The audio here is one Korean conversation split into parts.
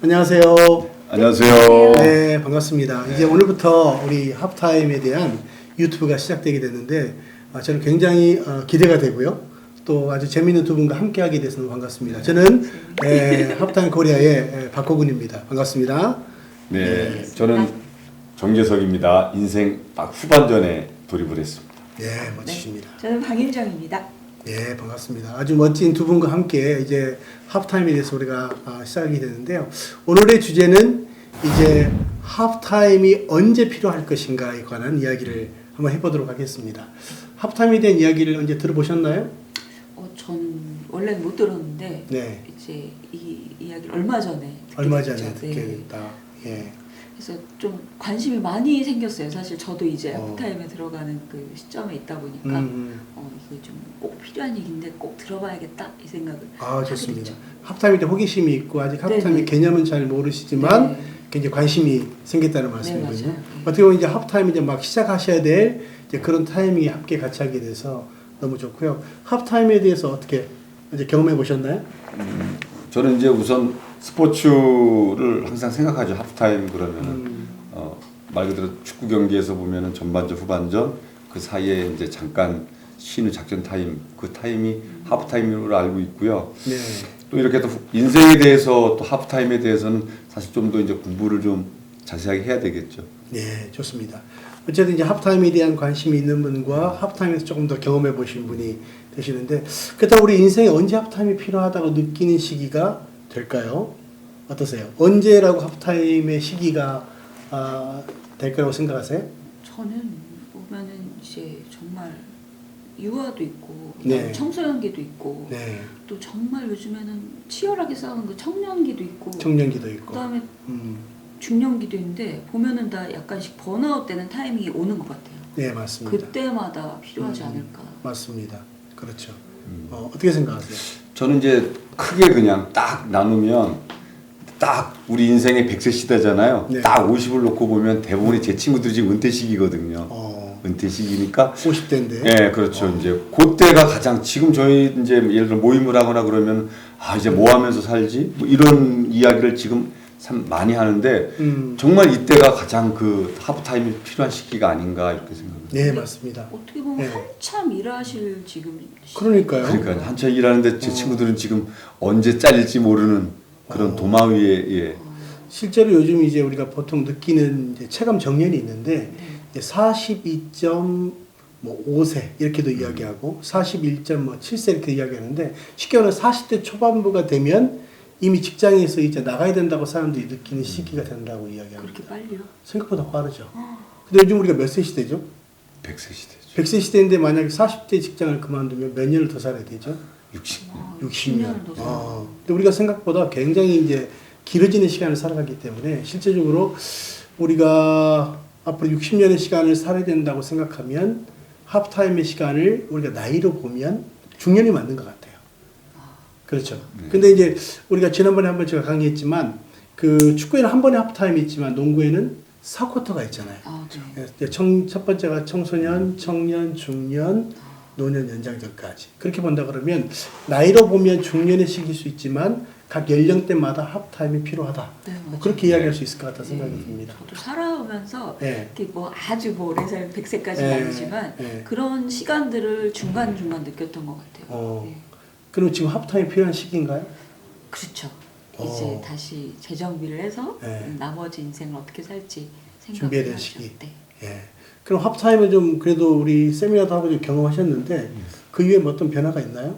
안녕하세요. 안녕하세요. 네, 반갑습니다. 이제 오늘부터 우리 하프타임에 대한 유튜브가 시작되게 됐는데 저는 굉장히 기대가 되고요. 또 아주 재미있는 두 분과 함께하게 돼서 너무 반갑습니다. 저는 하프타임 코리아의 박호근입니다. 반갑습니다. 네, 저는 정재석입니다. 인생 딱 후반전에 돌입을 했습니다. 네, 멋지십니다. 저는 방일정입니다. 네, 반갑습니다. 아주 멋진 두 분과 함께 이제 하프타임에 대해서 우리가 시작하게 되는데요. 오늘의 주제는 이제 하프타임이 언제 필요할 것인가에 관한 이야기를 한번 해보도록 하겠습니다. 하프타임에 대한 이야기를 언제 들어보셨나요? 전 원래는 못 들었는데 네. 이제 이 이야기를 얼마 전에 듣게 됐다. 예. 그래서 좀 관심이 많이 생겼어요. 사실 저도 이제 하프타임에 들어가는 그 시점에 있다 보니까 이게 좀 꼭 필요한 얘기인데 꼭 들어봐야겠다 이 생각을 하게 좋습니다. 됐죠. 하프타임에 대해 호기심이 있고 아직 하프타임의 개념은 잘 모르시지만 굉장히 관심이 생겼다는 말씀이거든요. 네, 맞아요. 어떻게 보면 이제 하프타임 이제 막 시작하셔야 될 이제 그런 타이밍에 함께 같이 하게 돼서 너무 좋고요. 하프타임에 대해서 어떻게 이제 경험해 보셨나요? 저는 이제 우선 스포츠를 항상 생각하죠. 하프타임 그러면은 말 그대로 축구 경기에서 보면은 전반전, 후반전 그 사이에 이제 잠깐 쉬는 작전 타임, 그 타임이 하프타임으로 알고 있고요. 네. 또 이렇게 또 인생에 대해서 또 하프타임에 대해서는 사실 좀 더 이제 공부를 좀 자세하게 해야 되겠죠. 네, 좋습니다. 어쨌든 이제 하프타임에 대한 관심이 있는 분과 하프타임에서 조금 더 경험해 보신 분이 되시는데, 그렇다고 우리 인생에 언제 하프타임이 필요하다고 느끼는 시기가 될까요? 어떠세요? 언제라고 하프타임의 시기가 될 거라고 생각하세요? 저는 보면은 이제 정말 유아도 있고 네. 청소년기도 있고 네. 또 정말 요즘에는 치열하게 싸우는 그 청년기도 있고 청년기도 있고. 그다음에 중년기도 있는데 보면은 다 약간씩 번아웃 되는 타이밍이 오는 것 같아요. 네, 맞습니다. 그때마다 필요하지 않을까. 맞습니다. 그렇죠. 어떻게 생각하세요? 저는 이제 크게 그냥 딱 나누면 딱 우리 인생의 100세 시대잖아요. 네. 딱 50을 놓고 보면 대부분이 제 친구들이 지금 은퇴 시기거든요. 은퇴 시기니까 50대인데. 네, 그렇죠. 이제 그때가 가장 지금 저희 이제 예를 들어 모임을 하거나 그러면 이제 뭐 하면서 살지? 뭐 이런 이야기를 지금 참 많이 하는데 정말 이때가 가장 그 하프타임이 필요한 시기가 아닌가 이렇게 생각합니다. 네, 맞습니다. 어떻게 보면 네. 한참 일하실 지금 그러니까요. 그러니까 한참 일하는데 제 친구들은 지금 언제 잘릴지 모르는 그런 도마 위에 예. 실제로 요즘 이제 우리가 보통 느끼는 이제 체감 정년이 있는데 42.5세 이렇게도 이야기하고 41.7세 이렇게 이야기하는데 쉽게 말하면 40대 초반부가 되면 이미 직장에서 이제 나가야 된다고 사람들이 느끼는 시기가 된다고 이야기합니다. 그렇게 빨리요? 생각보다 빠르죠. 근데 요즘 우리가 몇 세 시대죠? 100세 시대죠. 100세 시대인데 만약에 40대 직장을 그만두면 몇 년을 더 살아야 되죠? 60년. 60년. 더 살아요. 근데 우리가 생각보다 굉장히 이제 길어지는 시간을 살아가기 때문에 실제적으로 우리가 앞으로 60년의 시간을 살아야 된다고 생각하면 하프타임의 시간을 우리가 나이로 보면 중년이 맞는 것 같아요. 그렇죠. 근데 이제 우리가 지난번에 한번 제가 강의했지만 그 축구에는 한 번에 하프타임이 있지만 농구에는 4쿼터가 있잖아요. 네. 첫 번째가 청소년, 청년, 중년, 노년, 연장전까지. 그렇게 본다 그러면 나이로 보면 중년의 시기일 수 있지만 각 연령대마다 하프타임이 필요하다. 네, 뭐 그렇게 이야기할 수 있을 것 같다 생각이 듭니다. 저도 살아오면서 네. 이렇게 뭐 아주 뭐 오래 살 100세까지는 네. 아니지만 네. 그런 시간들을 중간중간 느꼈던 것 같아요. 네. 그럼 지금 하프타임이 필요한 시기인가요? 그렇죠. 이제 다시 재정비를 해서 네. 나머지 인생을 어떻게 살지 준비해야 될 생각해야죠. 시기. 네. 예. 그럼 하프타임을 좀 그래도 우리 세미나도 하고 좀 경험하셨는데 그 이후에 뭐 어떤 변화가 있나요?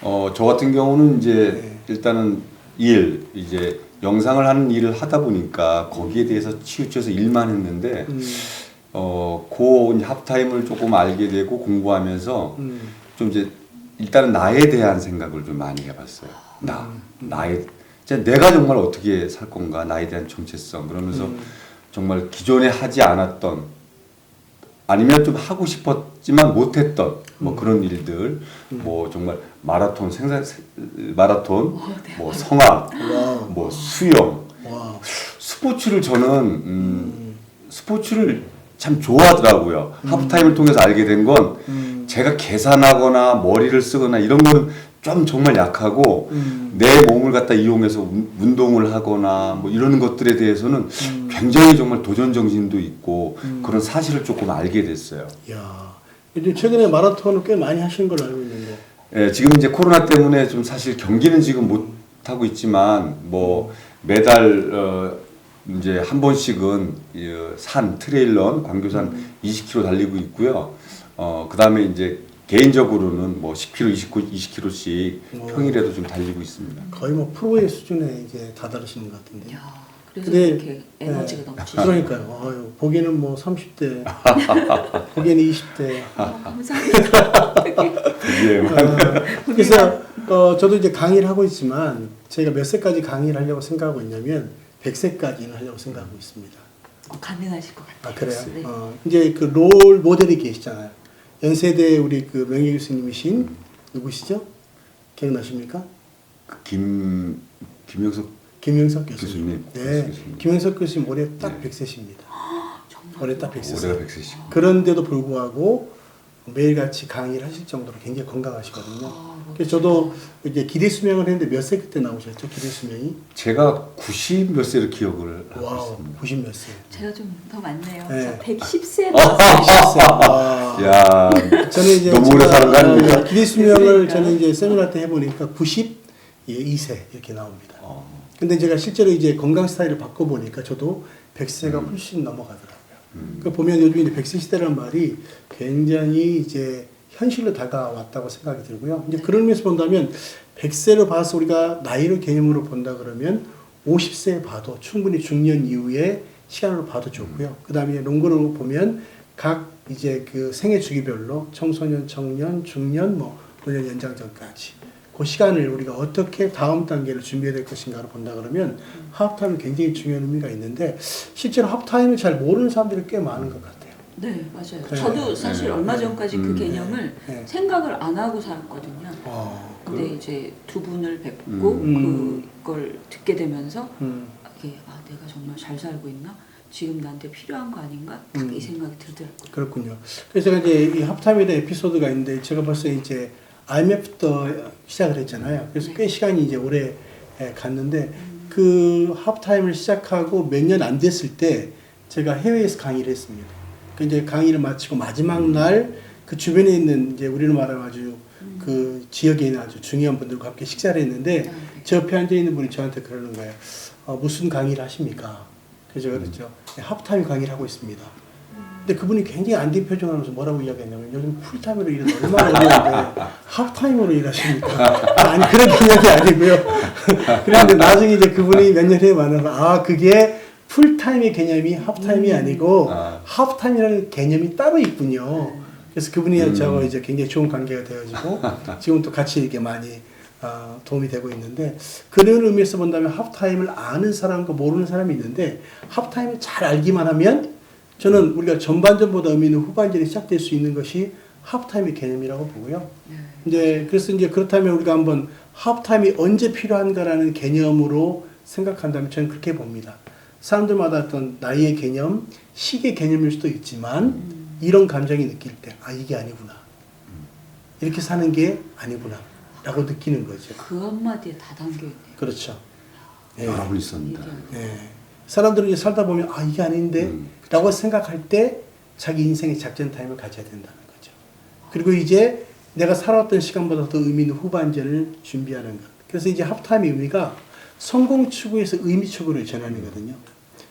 저 같은 경우는 이제 네. 일단은 이제 영상을 하는 일을 하다 보니까 거기에 대해서 치우쳐서 일만 했는데 그 이제 하프타임을 조금 알게 되고 공부하면서 좀 이제 일단은 나에 대한 생각을 좀 많이 해봤어요. 나의 내가 정말 어떻게 살 건가, 나에 대한 정체성 그러면서 정말 기존에 하지 않았던 아니면 좀 하고 싶었지만 못했던 뭐 그런 일들, 뭐 정말 마라톤 네, 뭐 성악, 와우. 뭐 수영, 와. 스포츠를 저는 스포츠를 참 좋아하더라고요. 하프타임을 통해서 알게 된 건 제가 계산하거나 머리를 쓰거나 이런 건 좀 정말 약하고 내 몸을 갖다 이용해서 운동을 하거나 뭐 이런 것들에 대해서는 굉장히 정말 도전 정신도 있고 그런 사실을 조금 알게 됐어요. 야, 요즘 최근에 마라톤을 꽤 많이 하신 걸로 알고 있는데. 예, 지금 이제 코로나 때문에 좀 사실 경기는 지금 못 하고 있지만 뭐 매달 이제 한 번씩은 산 트레일런 광교산 20km 달리고 있고요. 그다음에 이제 개인적으로는 뭐 10km, 20km씩 평일에도 좀 달리고 있습니다. 거의 뭐 프로의 수준에 이제 다다르시는 것 같은데. 야, 그래서 근데, 이렇게 에너지가 네. 넘치시죠. 그러니까요. 아유, 보기에는 뭐 30대, 보기에는 20대. 감사합니다. 예, 그래서 저도 이제 강의를 하고 있지만 저희가 몇 세까지 강의를 하려고 생각하고 있냐면 100세까지는 하려고 생각하고 있습니다. 가능하실 것 같아요. 아 그래요? 네. 이제 그 롤 모델이 계시잖아요. 연세대 우리 그 명예 교수님이신 누구시죠? 기억나십니까? 김영석 김영석 교수님. 교수님. 네, 교수님. 김영석 교수님 올해 딱 100세십니다. 정말 올해 딱 100세. 올해가 100세시고. 그런데도 불구하고 매일같이 강의를 하실 정도로 굉장히 건강하시거든요. 그래서 저도 이제 기대 수명을 했는데 몇 세 그때 나오셨죠? 기대 수명이? 제가 90 몇 세를 기억을 하고 와우, 있습니다. 90 몇 세. 제가 좀 더 많네요. 네. 110세 110세. 와. 야, 저는 이제 너무 오래 사는 거 아닙니까? 기대 수명을 그러니까요. 저는 이제 세미나 때 해보니까 92세 이렇게 나옵니다. 근데 제가 실제로 이제 건강 스타일을 바꿔보니까 저도 100세가 훨씬 넘어가더라고요. 그 보면 요즘 이제 100세 시대라는 말이 굉장히 이제 현실로 다가왔다고 생각이 들고요. 이제 그런 면에서 본다면 100세로 봐서 우리가 나이를 개념으로 본다 그러면 50세 봐도 충분히 중년 이후에 시간으로 봐도 좋고요. 그 다음에 농구로 보면 각 이제 그 생애 주기별로 청소년, 청년, 중년, 뭐 노년 연장전까지 그 시간을 우리가 어떻게 다음 단계를 준비해야 될 것인가를 본다 그러면 하프타임은 굉장히 중요한 의미가 있는데 실제로 하프타임을 잘 모르는 사람들이 꽤 많은 것 같아요. 네, 맞아요. 네. 저도 사실 네. 얼마 전까지 그 개념을 네. 생각을 안 하고 살았거든요. 근데 이제 두 분을 뵙고 그걸 듣게 되면서 이게 내가 정말 잘 살고 있나? 지금 나한테 필요한 거 아닌가? 딱 이 생각이 들더라고요. 그렇군요. 그래서 제가 이제 이 하프타임에 대한 에피소드가 있는데 제가 벌써 이제 IMF부터 시작을 했잖아요. 그래서 꽤 시간이 이제 오래 갔는데 그 하프타임을 시작하고 몇 년 안 됐을 때 제가 해외에서 강의를 했습니다. 그 이제 강의를 마치고 마지막 날 그 주변에 있는 이제 우리로 말하면 아주 그 지역에 있는 아주 중요한 분들과 함께 식사를 했는데 제 옆에 앉아 있는 분이 저한테 그러는 거예요. 무슨 강의를 하십니까? 그래서 제가 그랬죠. 네, 하프타임 강의를 하고 있습니다. 근데 그분이 굉장히 안된 표정하면서 뭐라고 이야기했냐면 요즘 풀타임으로 일은 얼마나 어려운데 하프타임으로 일하십니까? 아니 그런 개념이 아니고요. 그런데 나중에 이제 그분이 몇 년 후에 만나서 그게 풀타임의 개념이 하프타임이 아니고 하프타임이라는 개념이 따로 있군요. 그래서 그분이 저하고 이제 굉장히 좋은 관계가 되어지고 지금 또 같이 이렇게 많이 도움이 되고 있는데 그런 의미에서 본다면 하프타임을 아는 사람과 모르는 사람이 있는데 하프타임을 잘 알기만 하면 저는 우리가 전반전보다 의미 있는 후반전이 시작될 수 있는 것이 하프타임의 개념이라고 보고요. 이제 그래서 이제 그렇다면 우리가 한번 하프타임이 언제 필요한가라는 개념으로 생각한다면 저는 그렇게 봅니다. 사람들마다 어떤 나이의 개념, 시기의 개념일 수도 있지만 이런 감정이 느낄 때 이게 아니구나. 이렇게 사는 게 아니구나. 라고 느끼는 거죠. 그 한마디에 다 담겨있네요. 그렇죠. 네. 여러 분 있었습니다. 네. 사람들은 이제 살다 보면 이게 아닌데 라고 생각할 때 자기 인생의 작전 타임을 가져야 된다는 거죠. 그리고 이제 내가 살아왔던 시간보다 더 의미 있는 후반전을 준비하는 것. 그래서 이제 하프타임의 의미가 성공 추구에서 의미 추구를 전환이거든요.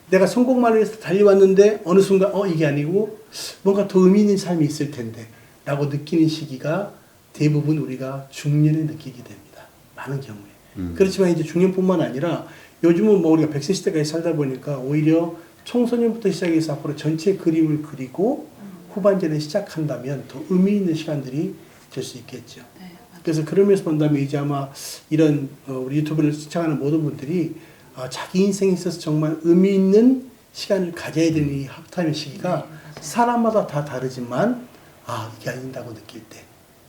내가 성공만을 위해서 달려왔는데 어느 순간 이게 아니고 뭔가 더 의미 있는 삶이 있을 텐데 라고 느끼는 시기가 대부분 우리가 중년에 느끼게 됩니다. 많은 경우에. 그렇지만 이제 중년뿐만 아니라 요즘은 뭐 우리가 100세 시대까지 살다 보니까 오히려 청소년부터 시작해서 앞으로 전체 그림을 그리고 후반전에 시작한다면 더 의미 있는 시간들이 될 수 있겠죠. 네, 그래서 그런 면에서 본다면 이제 아마 이런 우리 유튜브를 시청하는 모든 분들이 자기 인생에 있어서 정말 의미 있는 시간을 가져야 되는 이 하프타임의 시기가 사람마다 다 다르지만 이게 아닌다고 느낄 때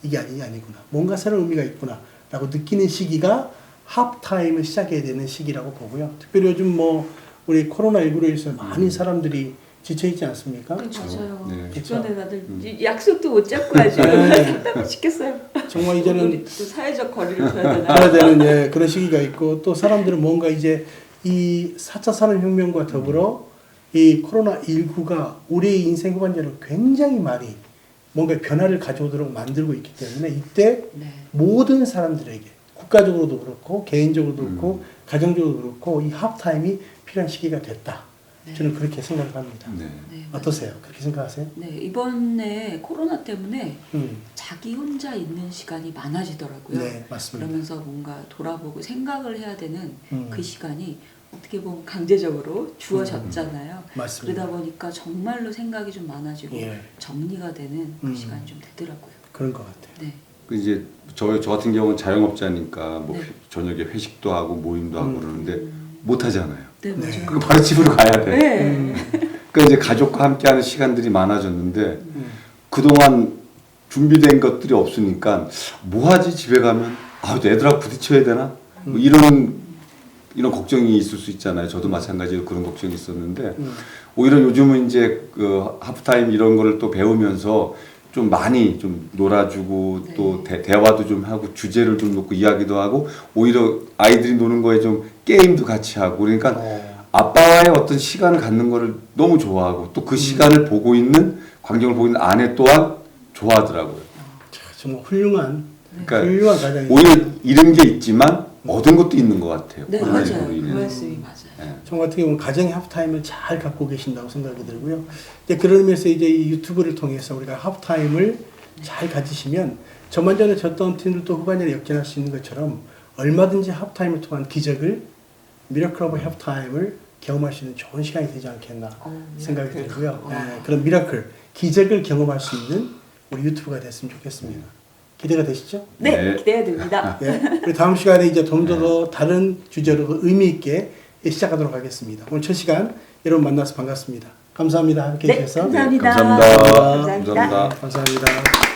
이게 아니구나. 뭔가 새로운 의미가 있구나 라고 느끼는 시기가 하프타임을 시작해야 되는 시기라고 보고요. 특별히 요즘 뭐 우리 코로나19로 인해서 많은 사람들이 지쳐있지 않습니까? 네, 맞아요. 네. 주변에 다들 약속도 못 잡고 아주 네. 답답해 죽겠어요. 정말 이제는 우리 또 사회적 거리를 둬야 되나? 해야 되는 그런 시기가 있고 또 사람들은 뭔가 이제 이 4차 산업혁명과 더불어 이 코로나19가 우리의 인생 후반전을 굉장히 많이 뭔가 변화를 가져오도록 만들고 있기 때문에 이때 네. 모든 사람들에게 국가적으로도 그렇고 개인적으로도 그렇고 가정적으로도 그렇고 이 합타임이 필요한 시기가 됐다. 네. 저는 그렇게 생각을 합니다. 네. 네, 어떠세요? 그렇게 생각하세요? 네, 이번에 코로나 때문에 음. 자기 혼자 있는 시간이 많아지더라고요. 네, 맞습니다. 그러면서 뭔가 돌아보고 생각을 해야 되는 음. 그 시간이 어떻게 보면 강제적으로 주어졌잖아요. 맞습니다. 그러다 보니까 정말로 생각이 좀 많아지고 예. 정리가 되는 그 시간이 좀 되더라고요. 그런 것 같아요. 네. 그 이제 저 같은 경우는 자영업자니까 뭐 네. 저녁에 회식도 하고 모임도 하고 그러는데 못 하잖아요. 네, 네. 맞아요. 그럼 바로 집으로 가야 돼. 네. 그러니까 이제 가족과 함께하는 시간들이 많아졌는데 그동안 준비된 것들이 없으니까 뭐 하지 집에 가면 아 애들하고 부딪혀야 되나 뭐 이런 걱정이 있을 수 있잖아요. 저도 마찬가지로 그런 걱정이 있었는데 오히려 요즘은 이제 그 하프타임 이런 거를 또 배우면서 좀 많이 좀 놀아주고 네. 또 대화도 좀 하고 주제를 좀 놓고 이야기도 하고 오히려 아이들이 노는 거에 좀 게임도 같이 하고 그러니까 아빠와의 어떤 시간을 갖는 거를 너무 좋아하고 또 그 시간을 보고 있는 광경을 보고 있는 아내 또한 좋아하더라고요. 자, 정말 훌륭한 그러니까 훌륭한 가정이 오히려 잃은 게 있지만 얻은 것도 있는 것 같아요. 네, 코로나19 맞아요. 로 그 인해서. 말씀이 맞아요. 예. 저 같은 경우는 가정의 하프타임을 잘 갖고 계신다고 생각이 들고요. 근데 그런 의미에서 이제 이 유튜브를 통해서 우리가 하프타임을 잘 가지시면 저만 전에 졌던 팀들도 후반전에 역전할 수 있는 것처럼 얼마든지 하프타임을 통한 기적을 미라클 오브 하프타임을 경험할 수 있는 좋은 시간이 되지 않겠나 생각이 미라클. 들고요. 예, 그런 미라클, 기적을 경험할 수 있는 우리 유튜브가 됐으면 좋겠습니다. 기대가 되시죠? 네, 네. 기대가 됩니다. 예, 우리 다음 시간에 이제 좀 더 다른 주제로 의미 있게 시작하도록 하겠습니다. 오늘 첫 시간 여러분 만나서 반갑습니다. 감사합니다. 함께 네, 해주셔서. 감사합니다. 감사합니다. 감사합니다. 감사합니다. 감사합니다.